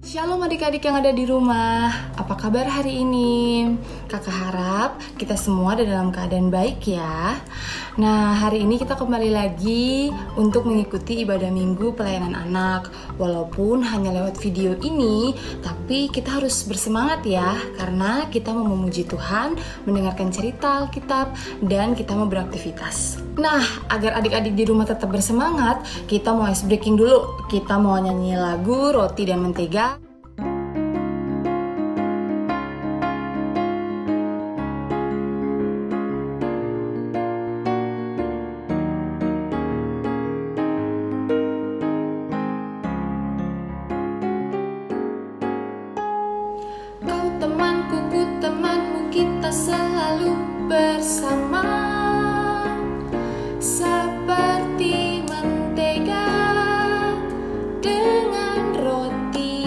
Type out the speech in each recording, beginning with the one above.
Shalom adik-adik yang ada di rumah, apa kabar hari ini? Kakak harap kita semua ada dalam keadaan baik ya. Nah, hari ini kita kembali lagi untuk mengikuti ibadah minggu pelayanan anak. Walaupun hanya lewat video ini, tapi kita harus bersemangat ya, karena kita mau memuji Tuhan, mendengarkan cerita Alkitab, dan kita mau beraktivitas. Nah, agar adik-adik di rumah tetap bersemangat, kita mau ice breaking dulu. Kita mau nyanyi lagu Roti dan Mentega. Kau temanku, ku temanmu, kita selalu bersama. Seperti mentega dengan roti.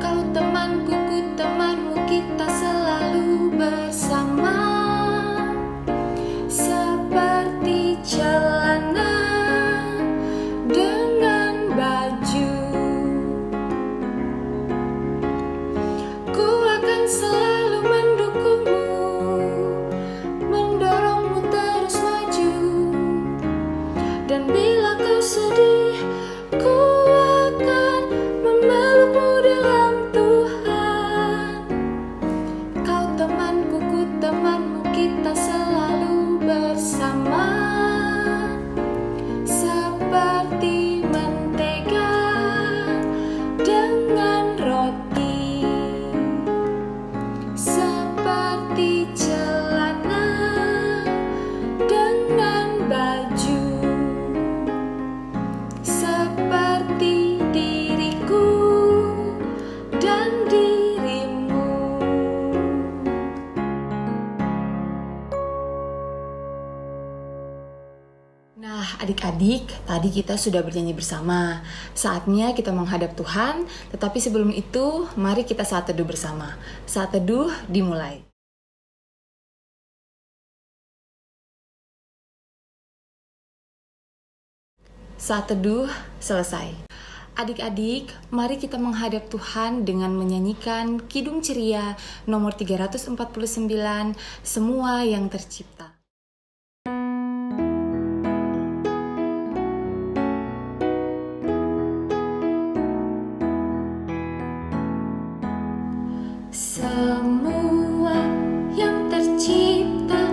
Kau temanku, ku temanmu, kita selalu bersama. Seperti celana dengan baju. Ku akan selalu mendukungmu, mendorongmu terus maju. Dan bila kau sedih, ku akan memelukmu dalam Tuhan. Kau temanku, ku temanmu, kita selalu bersama. Seperti mentega dengan roti. Seperti celana dengan baju. Seperti diriku dan dirimu. Nah, adik-adik, tadi kita sudah bernyanyi bersama. Saatnya kita menghadap Tuhan, tetapi sebelum itu, mari kita saat teduh bersama. Saat teduh dimulai. Saat teduh selesai. Adik-adik, mari kita menghadap Tuhan dengan menyanyikan Kidung Ceria nomor 349, Semua yang Tercipta. Semua yang tercipta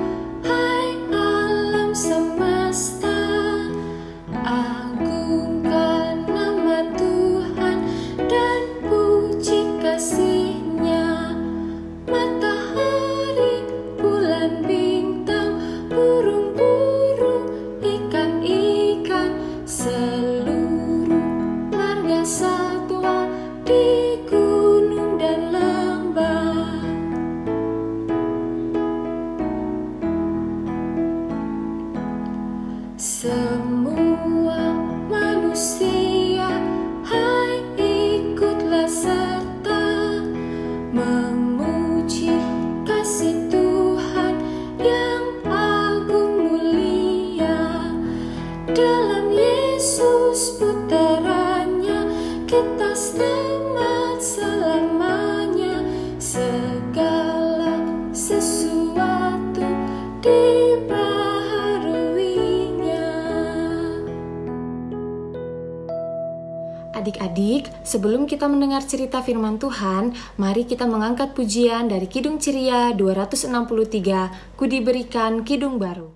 Adik-adik, sebelum kita mendengar cerita firman Tuhan, mari kita mengangkat pujian dari Kidung Ceria 263, Ku Diberikan Kidung Baru.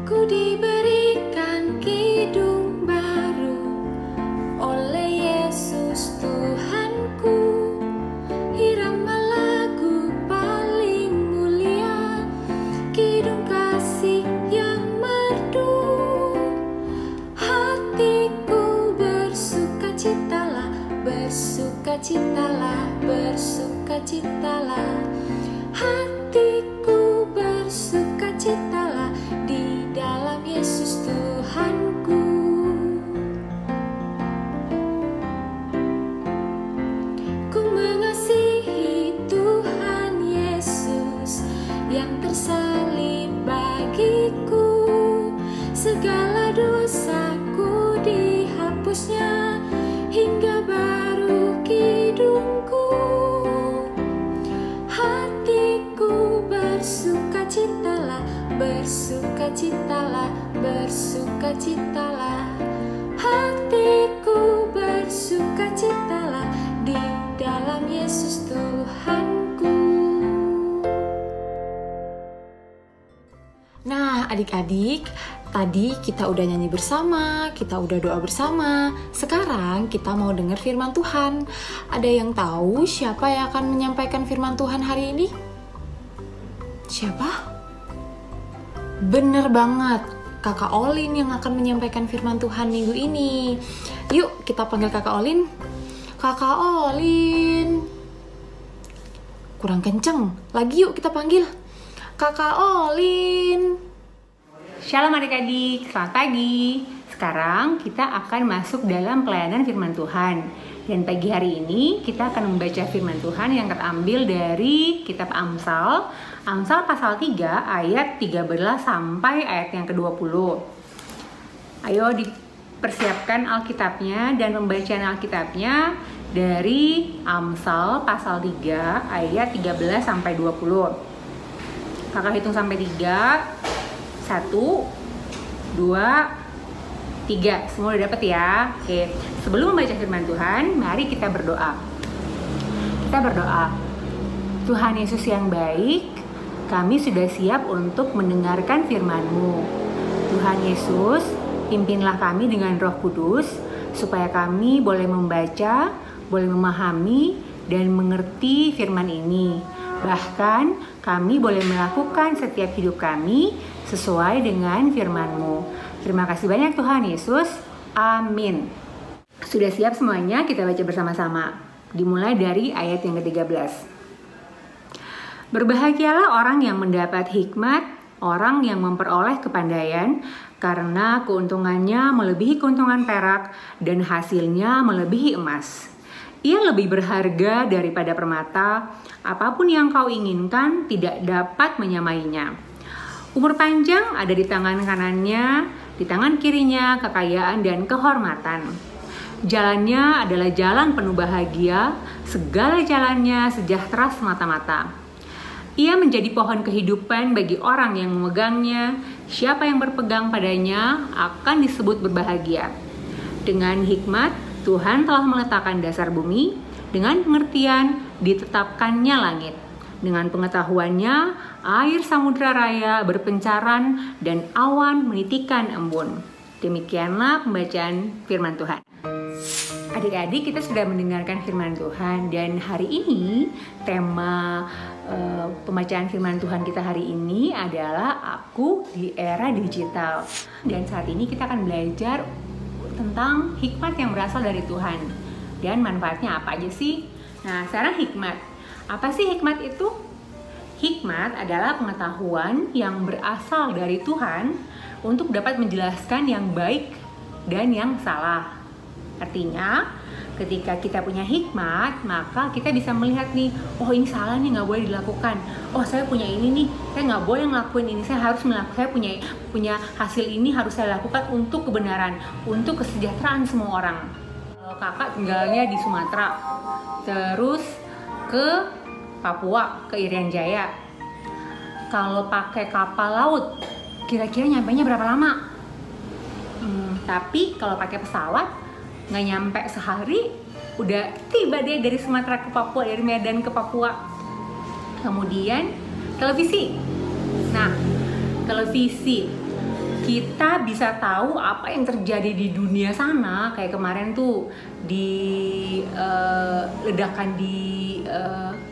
Ku diberikan kidung baru oleh Yesus Tuhanku, irama lagu paling mulia, kidung kasih yang merdu. Hatiku bersukacitalah, bersukacitalah, bersukacitalah. Hatiku bersukacitalah di dalam Yesus Tuhanku. Ku mengasihi Tuhan Yesus yang tersalib bagiku. Segala dosaku dihapusnya, hingga baru kidungku. Hatiku bersukacitalah, bersukacitalah, bersukacitalah. Hatiku bersukacitalah di dalam Yesus Tuhanku. Nah, adik-adik, tadi kita udah nyanyi bersama, kita udah doa bersama. Sekarang kita mau dengar firman Tuhan. Ada yang tahu siapa yang akan menyampaikan firman Tuhan hari ini? Siapa? Bener banget, Kakak Olin yang akan menyampaikan firman Tuhan minggu ini. Yuk kita panggil Kakak Olin. Kakak Olin. Kurang kenceng, lagi yuk kita panggil. Kakak Olin. Shalom adik-adik, selamat pagi. Sekarang kita akan masuk dalam pelayanan firman Tuhan. Dan pagi hari ini kita akan membaca firman Tuhan yang terambil dari kitab Amsal. Amsal pasal 3 ayat 13 sampai ayat yang ke-20. Ayo dipersiapkan Alkitabnya dan pembacaan Alkitabnya dari Amsal pasal 3 ayat 13 sampai 20. Kakak hitung sampai 3. 1, 2, 3. Semua udah dapet ya? Oke. Sebelum membaca firman Tuhan, mari kita berdoa. Kita berdoa. Tuhan Yesus yang baik, kami sudah siap untuk mendengarkan firman-Mu. Tuhan Yesus, pimpinlah kami dengan Roh Kudus, supaya kami boleh membaca, boleh memahami, dan mengerti firman ini. Bahkan kami boleh melakukan setiap hidup kami sesuai dengan firman-Mu. Terima kasih banyak Tuhan Yesus. Amin. Sudah siap semuanya? Kita baca bersama-sama. Dimulai dari ayat yang ke-13. Berbahagialah orang yang mendapat hikmat, orang yang memperoleh kepandaian, karena keuntungannya melebihi keuntungan perak dan hasilnya melebihi emas. Ia lebih berharga daripada permata, apapun yang kau inginkan tidak dapat menyamainya. Umur panjang ada di tangan kanannya, di tangan kirinya kekayaan dan kehormatan. Jalannya adalah jalan penuh bahagia, segala jalannya sejahtera semata-mata. Ia menjadi pohon kehidupan bagi orang yang memegangnya, siapa yang berpegang padanya akan disebut berbahagia. Dengan hikmat, Tuhan telah meletakkan dasar bumi, dengan pengertian ditetapkannya langit. Dengan pengetahuannya, air samudra raya berpencaran dan awan menitikan embun. Demikianlah pembacaan firman Tuhan. Adik-adik, kita sudah mendengarkan firman Tuhan, dan hari ini tema pembacaan firman Tuhan kita hari ini adalah Aku di Era Digital. Dan saat ini kita akan belajar tentang hikmat yang berasal dari Tuhan dan manfaatnya apa aja sih? Nah, sekarang hikmat. Apa sih hikmat itu? Hikmat adalah pengetahuan yang berasal dari Tuhan untuk dapat menjelaskan yang baik dan yang salah. Artinya, ketika kita punya hikmat, maka kita bisa melihat nih, oh ini salah nih, nggak boleh dilakukan. Oh saya punya ini nih, saya nggak boleh ngelakuin ini, saya harus melakukan, saya punya hasil ini harus saya lakukan untuk kebenaran, untuk kesejahteraan semua orang. Kakak tinggalnya di Sumatera, terus ke Papua ke Irian Jaya. Kalau pakai kapal laut, kira-kira nyampainya berapa lama? Tapi kalau pakai pesawat, nggak nyampe sehari, udah tiba deh dari Sumatera ke Papua, dari Medan ke Papua. Kemudian televisi. Nah, televisi kita bisa tahu apa yang terjadi di dunia sana. Kayak kemarin tuh di ledakan di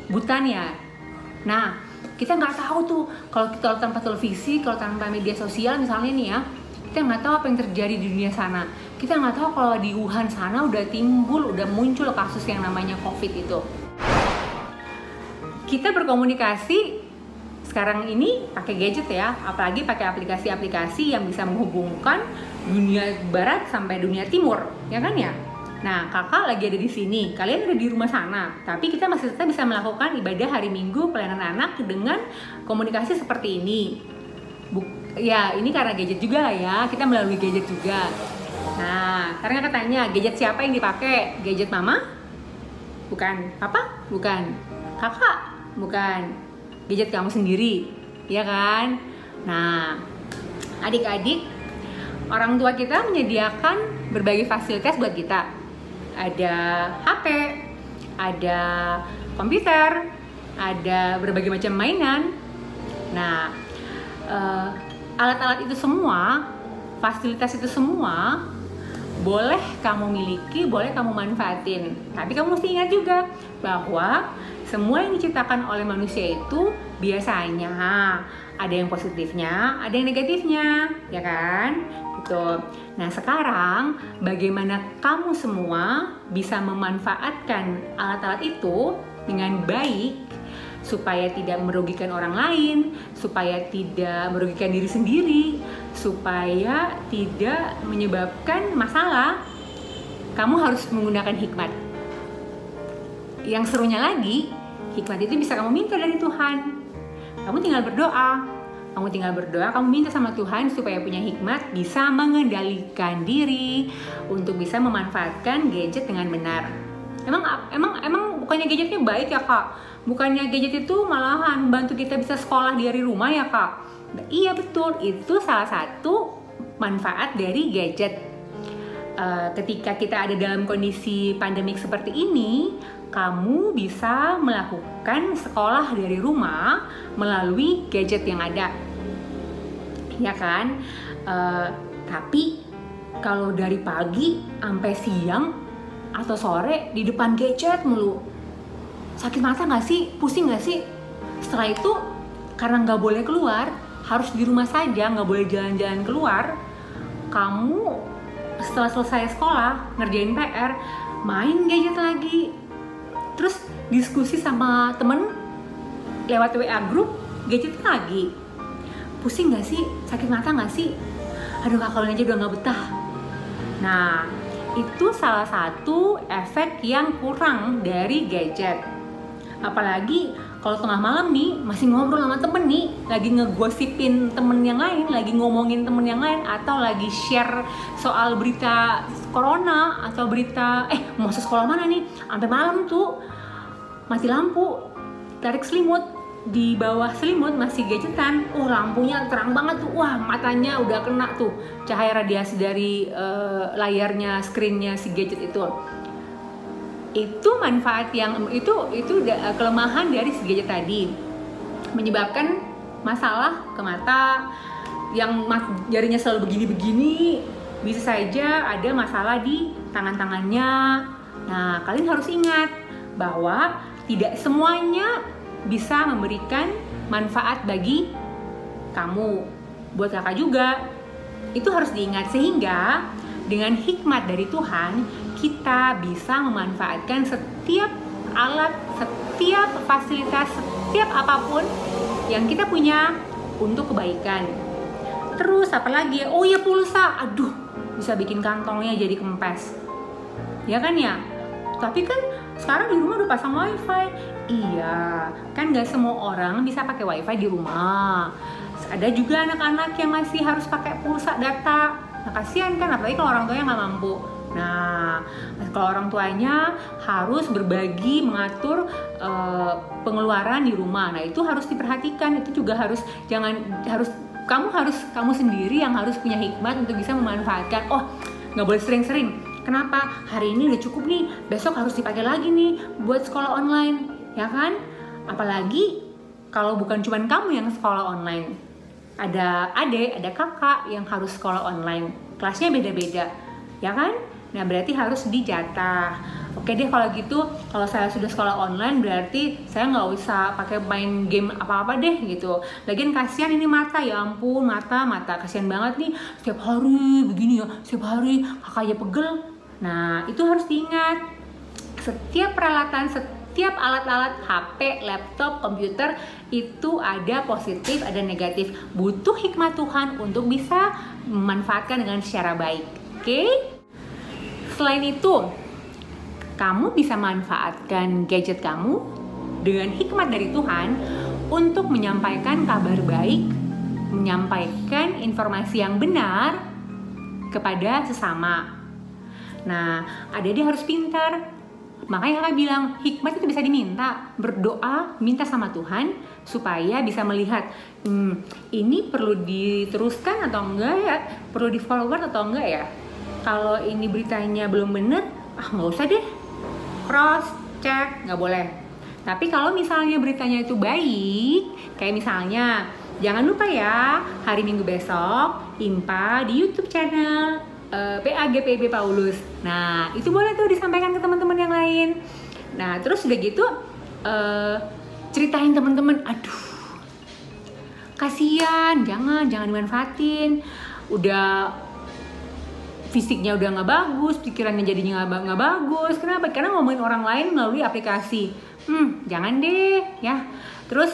Butan ya. Nah, kita nggak tahu tuh kalau tanpa televisi, kalau tanpa media sosial misalnya nih ya, kita nggak tahu apa yang terjadi di dunia sana. Kita nggak tahu kalau di Wuhan sana udah muncul kasus yang namanya COVID itu. Kita berkomunikasi sekarang ini pakai gadget ya, apalagi pakai aplikasi-aplikasi yang bisa menghubungkan dunia barat sampai dunia timur, ya kan ya? Nah, kakak lagi ada di sini, kalian ada di rumah sana, tapi kita masih tetap bisa melakukan ibadah hari Minggu pelayanan anak dengan komunikasi seperti ini. Ya, ini karena gadget juga ya, kita melalui gadget juga. Nah, karena kakak tanya, gadget siapa yang dipakai? Gadget mama? Bukan. Papa? Bukan. Kakak? Bukan. Gadget kamu sendiri, ya kan? Nah, adik-adik, orang tua kita menyediakan berbagai fasilitas buat kita. Ada HP, ada komputer, ada berbagai macam mainan. Nah, alat-alat itu semua, fasilitas itu semua boleh kamu miliki, boleh kamu manfaatin. Tapi kamu mesti ingat juga bahwa semua yang diciptakan oleh manusia itu biasanya ada yang positifnya, ada yang negatifnya, ya kan? Gitu. Nah, sekarang bagaimana kamu semua bisa memanfaatkan alat-alat itu dengan baik supaya tidak merugikan orang lain, supaya tidak merugikan diri sendiri, supaya tidak menyebabkan masalah. Kamu harus menggunakan hikmat. Yang serunya lagi, hikmat itu bisa kamu minta dari Tuhan. Kamu tinggal berdoa. Kamu minta sama Tuhan supaya punya hikmat, bisa mengendalikan diri untuk bisa memanfaatkan gadget dengan benar. Emang bukannya gadgetnya baik ya kak? Bukannya gadget itu malahan membantu kita bisa sekolah dari rumah ya kak? Iya betul, itu salah satu manfaat dari gadget. Ketika kita ada dalam kondisi pandemik seperti ini, kamu bisa melakukan sekolah dari rumah melalui gadget yang ada, ya kan? Tapi kalau dari pagi sampai siang atau sore di depan gadget mulu, sakit mata nggak sih? Pusing nggak sih? Setelah itu karena nggak boleh keluar, harus di rumah saja, nggak boleh jalan-jalan keluar, kamu setelah selesai sekolah ngerjain PR, main gadget lagi, terus diskusi sama temen lewat WA grup, gadget lagi. Pusing gak sih? Sakit mata gak sih? Aduh kak, kalau aja udah gak betah. Nah, itu salah satu efek yang kurang dari gadget. Apalagi kalau tengah malam nih, masih ngobrol sama temen nih, lagi ngegosipin temen yang lain, lagi ngomongin temen yang lain, atau lagi share soal berita corona, atau berita, mau masuk sekolah mana nih, sampai malam tuh, mati lampu, tarik selimut, di bawah selimut masih gadgetan, lampunya terang banget tuh, matanya udah kena tuh, cahaya radiasi dari layarnya, screennya si gadget itu manfaat yang itu kelemahan dari si gadget tadi, menyebabkan masalah ke mata, yang jarinya selalu begini-begini, bisa saja ada masalah di tangan-tangannya. Nah, kalian harus ingat bahwa tidak semuanya bisa memberikan manfaat bagi kamu, buat kakak juga. Itu harus diingat, sehingga dengan hikmat dari Tuhan, kita bisa memanfaatkan setiap alat, setiap fasilitas, setiap apapun yang kita punya untuk kebaikan. Terus apalagi? Oh ya, pulsa. Aduh, bisa bikin kantongnya jadi kempes. Ya kan ya? Tapi kan sekarang di rumah udah pasang wifi. Iya, kan gak semua orang bisa pakai wifi di rumah. Ada juga anak-anak yang masih harus pakai pulsa data. Nah, kasihan kan, apalagi kalau orang tuanya nggak mampu. Nah, kalau orang tuanya harus berbagi mengatur pengeluaran di rumah. Nah, itu harus diperhatikan. Itu juga harus kamu sendiri yang harus punya hikmat untuk bisa memanfaatkan. Oh, nggak boleh sering-sering. Kenapa? Hari ini udah cukup nih, besok harus dipakai lagi nih buat sekolah online, ya kan? Apalagi kalau bukan cuma kamu yang sekolah online, ada adik, ada kakak yang harus sekolah online, kelasnya beda-beda, ya kan? Nah, berarti harus dijatah. Oke deh kalau gitu, kalau saya sudah sekolah online berarti saya nggak usah pakai main game apa-apa deh gitu. Lagian kasihan ini mata, ya ampun, mata kasihan banget nih, setiap hari begini ya, setiap hari kakaknya pegel. Nah, itu harus diingat. Setiap peralatan, setiap alat-alat HP, laptop, komputer itu ada positif, ada negatif. Butuh hikmat Tuhan untuk bisa memanfaatkan dengan secara baik. Oke? Selain itu, kamu bisa manfaatkan gadget kamu dengan hikmat dari Tuhan untuk menyampaikan kabar baik, menyampaikan informasi yang benar kepada sesama. Nah, adik-adik harus pintar. Makanya kakak bilang, hikmat itu bisa diminta. Berdoa, minta sama Tuhan supaya bisa melihat, ini perlu diteruskan atau enggak ya? Perlu di forward atau enggak ya? Kalau ini beritanya belum benar, nggak usah deh. Cross check, nggak boleh. Tapi kalau misalnya beritanya itu baik, kayak misalnya, jangan lupa ya, hari Minggu besok, IMPA di YouTube channel PAGPB Paulus. Nah, itu boleh tuh disampaikan ke teman-teman yang lain. Nah, terus udah gitu, ceritain teman-teman, aduh, kasihan, jangan dimanfaatin. Udah fisiknya udah nggak bagus, pikirannya jadinya nggak bagus. Kenapa? Karena ngomongin orang lain melalui aplikasi. Jangan deh, ya. Terus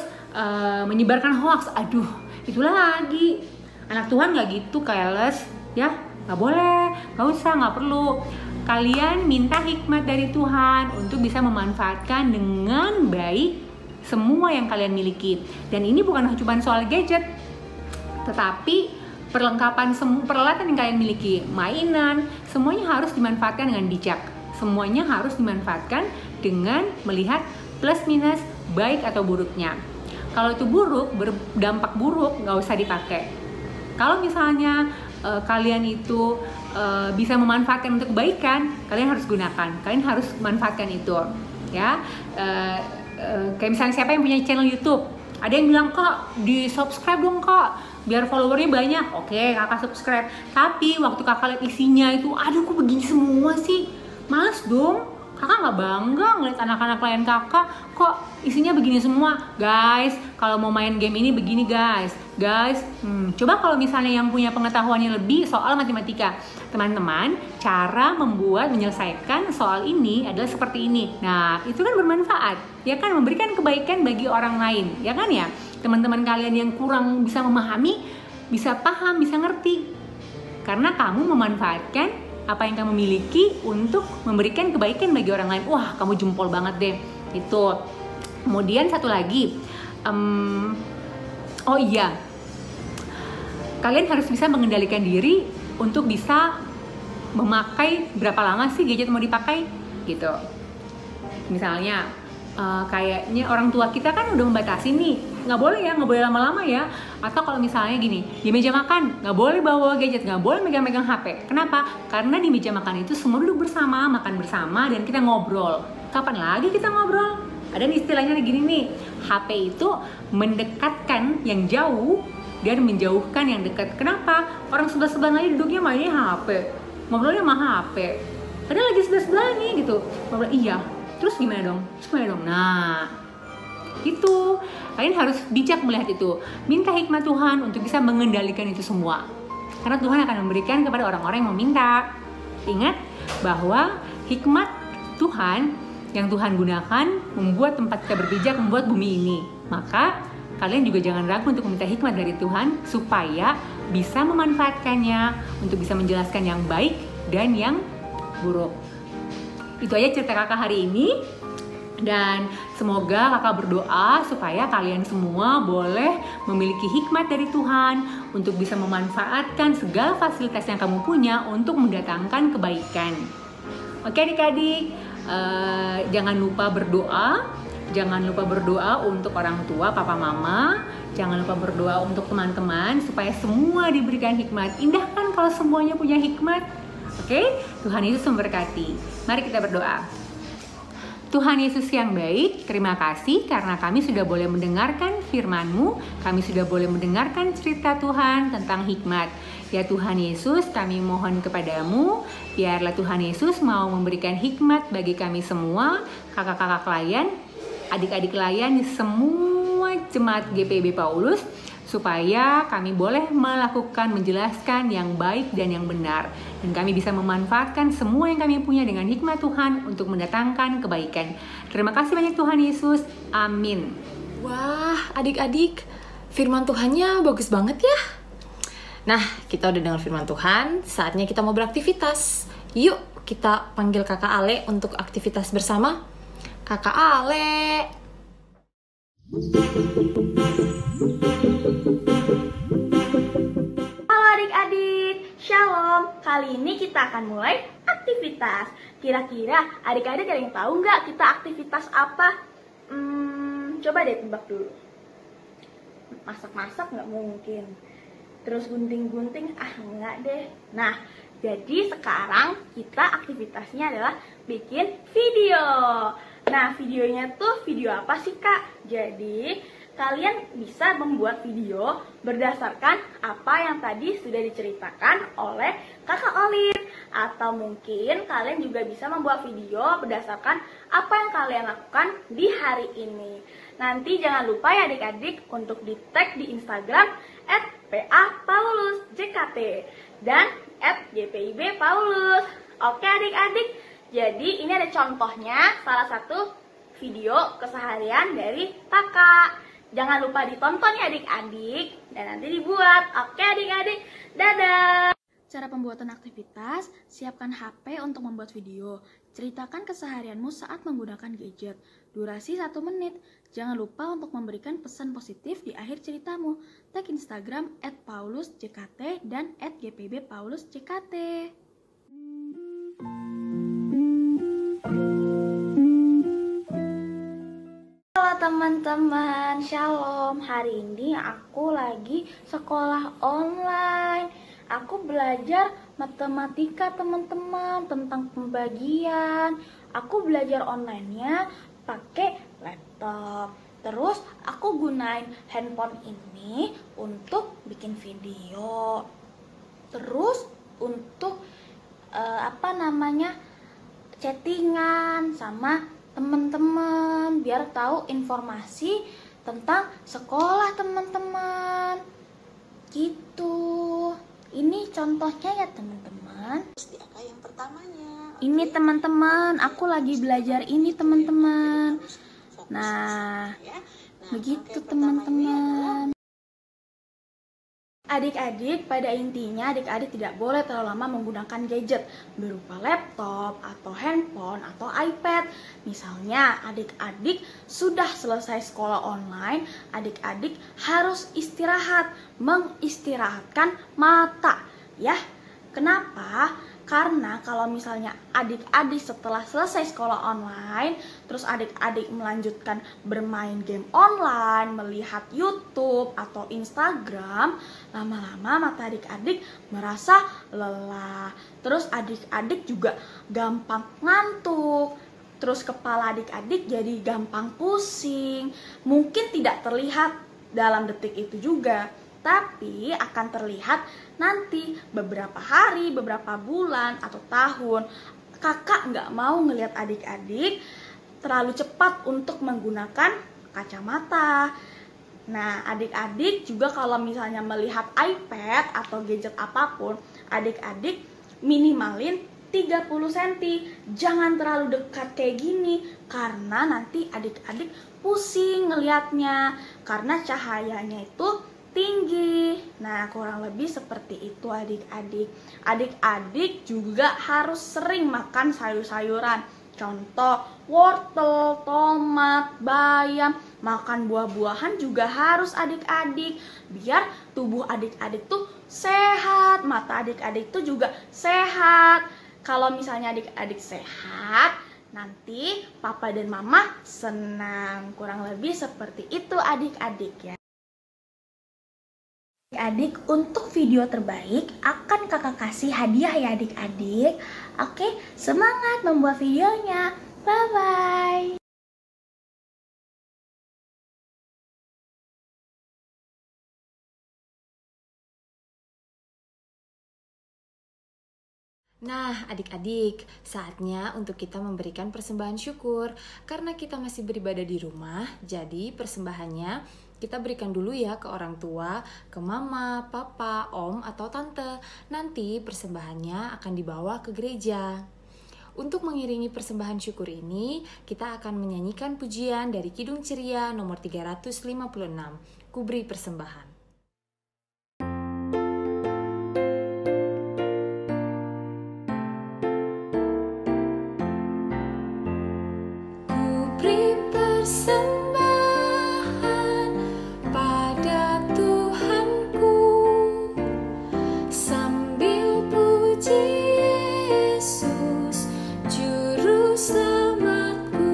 menyebarkan hoax, aduh, itulah lagi. Anak Tuhan nggak gitu, careless, ya. Nggak boleh, nggak usah, nggak perlu. Kalian minta hikmat dari Tuhan untuk bisa memanfaatkan dengan baik semua yang kalian miliki. Dan ini bukan cuma soal gadget, tetapi perlengkapan peralatan yang kalian miliki, mainan, semuanya harus dimanfaatkan dengan bijak. Semuanya harus dimanfaatkan dengan melihat plus minus, baik atau buruknya. Kalau itu buruk, berdampak buruk, nggak usah dipakai. Kalau misalnya kalian itu bisa memanfaatkan untuk kebaikan, kalian harus gunakan, kalian harus manfaatkan itu, ya. Kayak misalnya siapa yang punya channel YouTube, ada yang bilang, kak, di subscribe dong kak, biar followernya banyak. Oke, kakak subscribe. Tapi waktu kakak lihat isinya itu, aduh kok begini semua sih, males dong. Kakak nggak bangga ngeliat anak-anak klien kakak kok isinya begini semua. Guys, kalau mau main game ini begini guys. Coba kalau misalnya yang punya pengetahuannya lebih soal matematika, teman-teman, cara menyelesaikan soal ini adalah seperti ini. Nah, itu kan bermanfaat, ya kan, memberikan kebaikan bagi orang lain, ya kan ya. Teman-teman kalian yang kurang bisa memahami, bisa paham, bisa ngerti, karena kamu memanfaatkan apa yang kamu miliki untuk memberikan kebaikan bagi orang lain. Wah, kamu jempol banget deh. Itu. Kemudian satu lagi, oh iya, kalian harus bisa mengendalikan diri untuk bisa memakai berapa lama sih gadget mau dipakai, gitu. Misalnya, kayaknya orang tua kita kan udah membatasi nih, nggak boleh lama-lama ya. Atau kalau misalnya gini, di meja makan nggak boleh bawa gadget, nggak boleh megang-megang HP. Kenapa? Karena di meja makan itu semua duduk bersama, makan bersama, dan kita ngobrol. Kapan lagi kita ngobrol? Ada istilahnya gini nih, HP itu mendekatkan yang jauh dan menjauhkan yang dekat. Kenapa? Orang sebelah-sebelah lagi duduknya mainnya HP, ngobrolnya sama HP. Padahal lagi sebelah-sebelah nih gitu. Ngobrol, iya. Terus gimana dong? Nah, itu kalian harus bijak melihat itu. Minta hikmat Tuhan untuk bisa mengendalikan itu semua, karena Tuhan akan memberikan kepada orang-orang yang meminta. Ingat bahwa hikmat Tuhan yang Tuhan gunakan membuat tempat kita berpijak, membuat bumi ini. Maka kalian juga jangan ragu untuk meminta hikmat dari Tuhan supaya bisa memanfaatkannya untuk bisa menjelaskan yang baik dan yang buruk. Itu aja cerita kakak hari ini. Dan semoga kakak berdoa supaya kalian semua boleh memiliki hikmat dari Tuhan untuk bisa memanfaatkan segala fasilitas yang kamu punya untuk mendatangkan kebaikan. Oke adik-adik, jangan lupa berdoa. Jangan lupa berdoa untuk orang tua, papa, mama. Jangan lupa berdoa untuk teman-teman supaya semua diberikan hikmat. Indah kan kalau semuanya punya hikmat? Oke, Tuhan Yesus memberkati. Mari kita berdoa. Tuhan Yesus yang baik, terima kasih karena kami sudah boleh mendengarkan firman-Mu, kami sudah boleh mendengarkan cerita Tuhan tentang hikmat. Ya Tuhan Yesus, kami mohon kepadamu, biarlah Tuhan Yesus mau memberikan hikmat bagi kami semua, kakak-kakak layan, adik-adik layan, semua jemaat GPIB Paulus, supaya kami boleh melakukan, menjelaskan yang baik dan yang benar. Dan kami bisa memanfaatkan semua yang kami punya dengan hikmat Tuhan untuk mendatangkan kebaikan. Terima kasih banyak Tuhan Yesus. Amin. Wah, adik-adik, firman Tuhannya bagus banget ya. Nah, kita udah dengar firman Tuhan, saatnya kita mau beraktivitas. Yuk, kita panggil Kakak Ale untuk aktivitas bersama. Kakak Ale. Halo adik-adik, Shalom. Kali ini kita akan mulai aktivitas. Kira-kira adik-adik ada yang tahu nggak kita aktivitas apa? Coba deh tebak dulu. Masak-masak nggak mungkin. Terus gunting-gunting, nggak deh. Nah, jadi sekarang kita aktivitasnya adalah bikin video. Nah, videonya tuh video apa sih, Kak? Jadi, kalian bisa membuat video berdasarkan apa yang tadi sudah diceritakan oleh Kakak Olin. Atau mungkin kalian juga bisa membuat video berdasarkan apa yang kalian lakukan di hari ini. Nanti jangan lupa ya adik-adik untuk di-tag di Instagram @PA_PaulusJKT dan @GPIB_Paulus. Oke adik-adik, jadi ini ada contohnya salah satu video keseharian dari kakak. Jangan lupa ditonton ya adik-adik dan nanti dibuat. Oke adik-adik, dadah. Cara pembuatan aktivitas, siapkan HP untuk membuat video. Ceritakan keseharianmu saat menggunakan gadget. Durasi 1 menit. Jangan lupa untuk memberikan pesan positif di akhir ceritamu. Tag Instagram @paulusjkt dan @gpbpaulusjkt. Halo teman-teman, Shalom. Hari ini aku lagi sekolah online. Aku belajar matematika teman-teman tentang pembagian. Aku belajar online-nya pakai laptop. Terus aku gunain handphone ini untuk bikin video. Terus untuk chattingan sama teman-teman biar tahu informasi tentang sekolah teman-teman. Gitu. Ini contohnya ya teman-teman. Yang pertamanya. Ini teman-teman, aku lagi belajar ini teman-teman. Nah, begitu teman-teman. Adik-adik, pada intinya adik-adik tidak boleh terlalu lama menggunakan gadget berupa laptop atau handphone atau iPad. Misalnya adik-adik sudah selesai sekolah online, adik-adik harus istirahat, mengistirahatkan mata, ya. Kenapa? Karena kalau misalnya adik-adik setelah selesai sekolah online, terus adik-adik melanjutkan bermain game online, melihat YouTube atau Instagram, lama-lama mata adik-adik merasa lelah. Terus adik-adik juga gampang ngantuk. Terus kepala adik-adik jadi gampang pusing. Mungkin tidak terlihat dalam detik itu juga, tapi akan terlihat nanti beberapa hari, beberapa bulan, atau tahun. Kakak nggak mau ngelihat adik-adik terlalu cepat untuk menggunakan kacamata. Nah, adik-adik juga kalau misalnya melihat iPad atau gadget apapun, adik-adik minimalin 30 cm. Jangan terlalu dekat kayak gini, karena nanti adik-adik pusing ngelihatnya, karena cahayanya itu tinggi. Nah, kurang lebih seperti itu adik-adik. Adik-adik juga harus sering makan sayur-sayuran. Contoh, wortel, tomat, bayam. Makan buah-buahan juga harus adik-adik, biar tubuh adik-adik tuh sehat, mata adik-adik tuh juga sehat. Kalau misalnya adik-adik sehat, nanti papa dan mama senang. Kurang lebih seperti itu adik-adik ya. Adik-adik, untuk video terbaik akan kakak kasih hadiah ya adik-adik. Oke, semangat membuat videonya. Bye-bye. Nah, adik-adik, saatnya untuk kita memberikan persembahan syukur. Karena kita masih beribadah di rumah, jadi persembahannya kita berikan dulu ya ke orang tua, ke mama, papa, om, atau tante. Nanti persembahannya akan dibawa ke gereja. Untuk mengiringi persembahan syukur ini, kita akan menyanyikan pujian dari Kidung Ceria nomor 356, Kuberi Persembahan. Kuberi persembahan pada Tuhanku, sambil puji Yesus Juru Selamatku,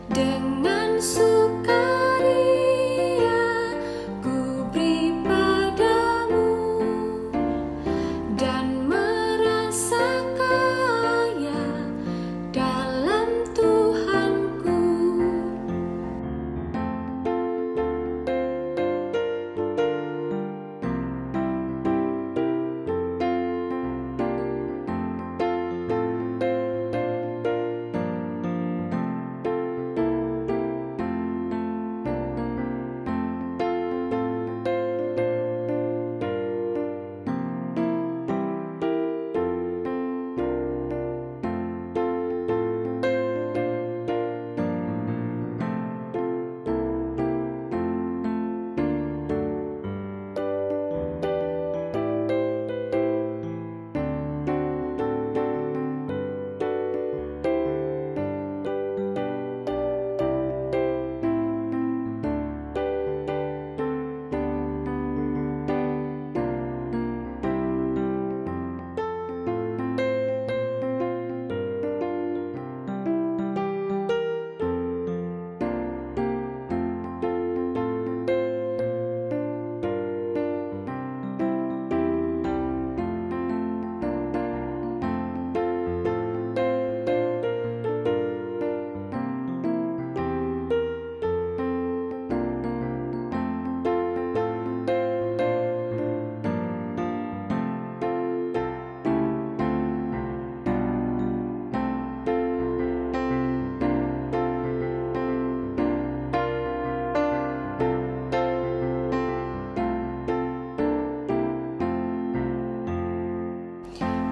dengan sukaria ku beri padamu, dan merasa kaya dalam Tuhanku.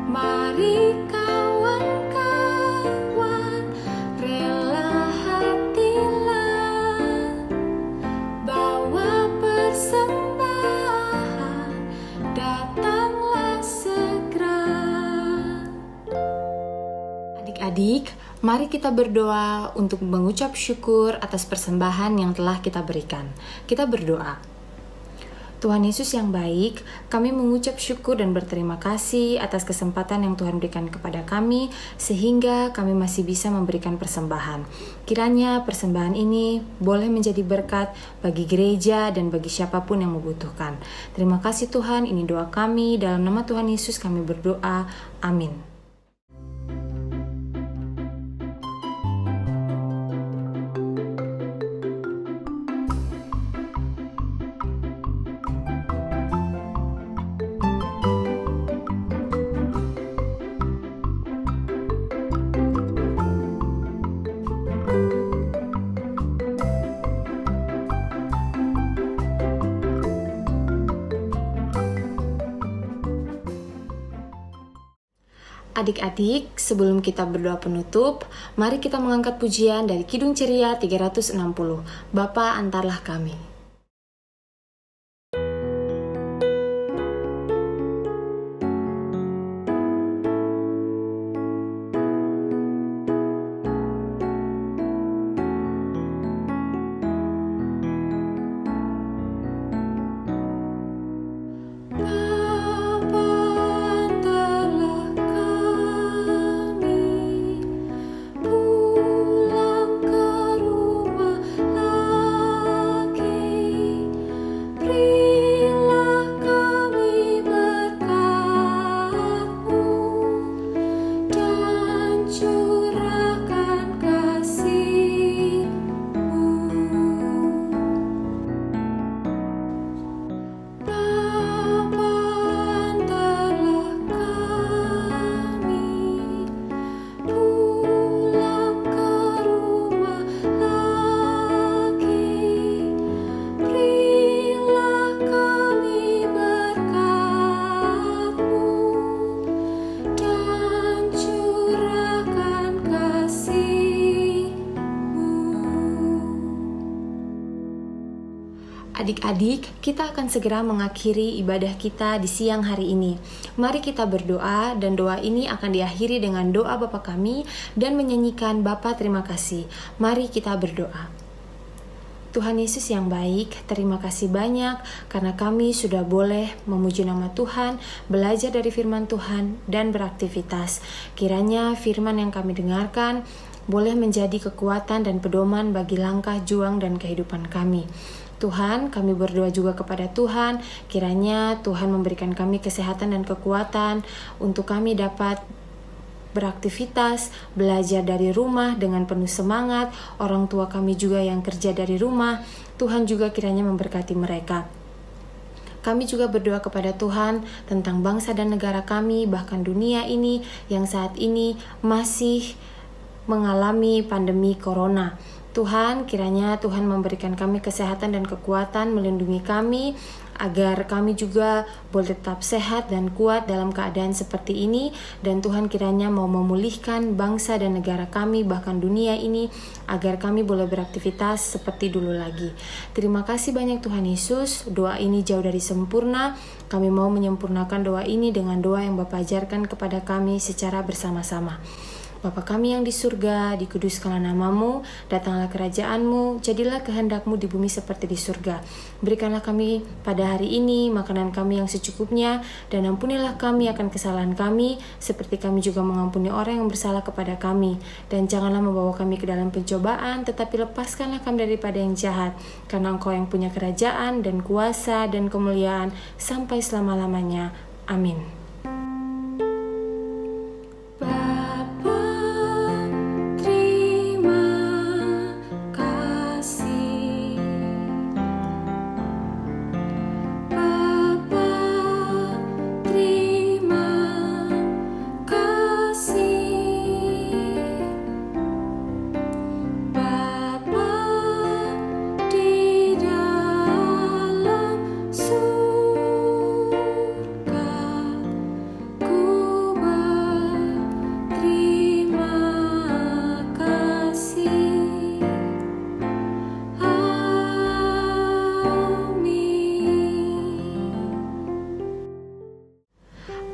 Mari kawan-kawan, rela hatilah, bawa persembahan, datanglah segera. Adik-adik, mari kita berdoa untuk mengucap syukur atas persembahan yang telah kita berikan. Kita berdoa. Tuhan Yesus yang baik, kami mengucap syukur dan berterima kasih atas kesempatan yang Tuhan berikan kepada kami, sehingga kami masih bisa memberikan persembahan. Kiranya persembahan ini boleh menjadi berkat bagi gereja dan bagi siapapun yang membutuhkan. Terima kasih Tuhan, ini doa kami, dalam nama Tuhan Yesus kami berdoa, amin. Adik-adik, sebelum kita berdoa penutup, mari kita mengangkat pujian dari Kidung Ceria 360. Bapa, antarlah kami. Adik-adik, kita akan segera mengakhiri ibadah kita di siang hari ini. Mari kita berdoa, dan doa ini akan diakhiri dengan doa Bapa kami dan menyanyikan Bapa terima kasih. Mari kita berdoa. Tuhan Yesus yang baik, terima kasih banyak karena kami sudah boleh memuji nama Tuhan, belajar dari firman Tuhan, dan beraktivitas. Kiranya firman yang kami dengarkan boleh menjadi kekuatan dan pedoman bagi langkah juang dan kehidupan kami. Tuhan, kami berdoa juga kepada Tuhan, kiranya Tuhan memberikan kami kesehatan dan kekuatan untuk kami dapat beraktivitas, belajar dari rumah dengan penuh semangat. Orang tua kami juga yang kerja dari rumah, Tuhan juga kiranya memberkati mereka. Kami juga berdoa kepada Tuhan tentang bangsa dan negara kami, bahkan dunia ini yang saat ini masih mengalami pandemi corona. Tuhan, kiranya Tuhan memberikan kami kesehatan dan kekuatan, melindungi kami, agar kami juga boleh tetap sehat dan kuat dalam keadaan seperti ini. Dan Tuhan kiranya mau memulihkan bangsa dan negara kami, bahkan dunia ini, agar kami boleh beraktivitas seperti dulu lagi. Terima kasih banyak Tuhan Yesus, doa ini jauh dari sempurna. Kami mau menyempurnakan doa ini dengan doa yang Bapa ajarkan kepada kami secara bersama-sama. Bapa kami yang di surga, dikuduskanlah namamu, datanglah kerajaan-Mu, jadilah kehendak-Mu di bumi seperti di surga. Berikanlah kami pada hari ini makanan kami yang secukupnya, dan ampunilah kami akan kesalahan kami, seperti kami juga mengampuni orang yang bersalah kepada kami. Dan janganlah membawa kami ke dalam pencobaan, tetapi lepaskanlah kami daripada yang jahat, karena Engkau yang punya kerajaan dan kuasa dan kemuliaan sampai selama-lamanya. Amin.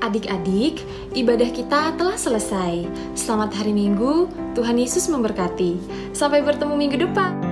Adik-adik, ibadah kita telah selesai. Selamat hari Minggu, Tuhan Yesus memberkati. Sampai bertemu minggu depan.